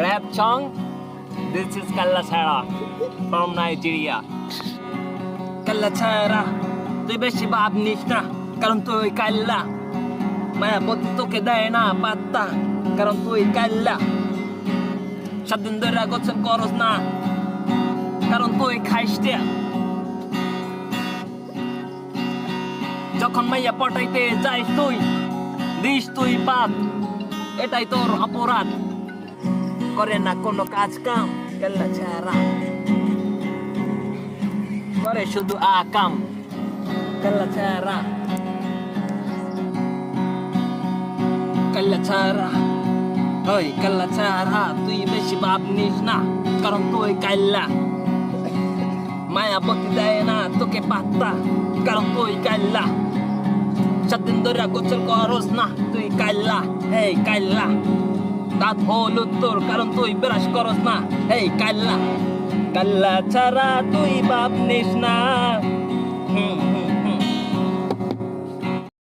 rap song. This is Kalla Chhara from Nigeria. Kalla Chhara, তুই বেশি ভাব নিস না, কারণ তুই কাল্লা। মায়াবতী তোকে দেয় না পাত্তা, কারণ তুই কাল্লা। 7 দিন ধরে গোসল করস না, কারণ তুই খাইস টিয়া। যখন মাইয়া পটাইতে যাইস তুই দিস তুই পাত, এটাই তোর অপরাধ। করে না কোনো কাজ কাম, কাল্লা ছাড়া করে শুধু আকাম, কাল্লা ছাড়া। কাল্লা ছাড়া, ওই কাল্লা ছাড়া, তুই বেশি ভাব নিস না, কারণ তুই কাল্লা। মায়াবতী দেয় না তোকে পাত্তা, কারণ তুই কাল্লা। 7 দিন ধরে গোসল করস না, তুই কাল্লা। এই কাল্লা, দাঁত হলুদ তোর, কারণ তুই ব্রাশ করস না। এই কাল্লা, কাল্লা ছাড়া তুই ভাব নিস না।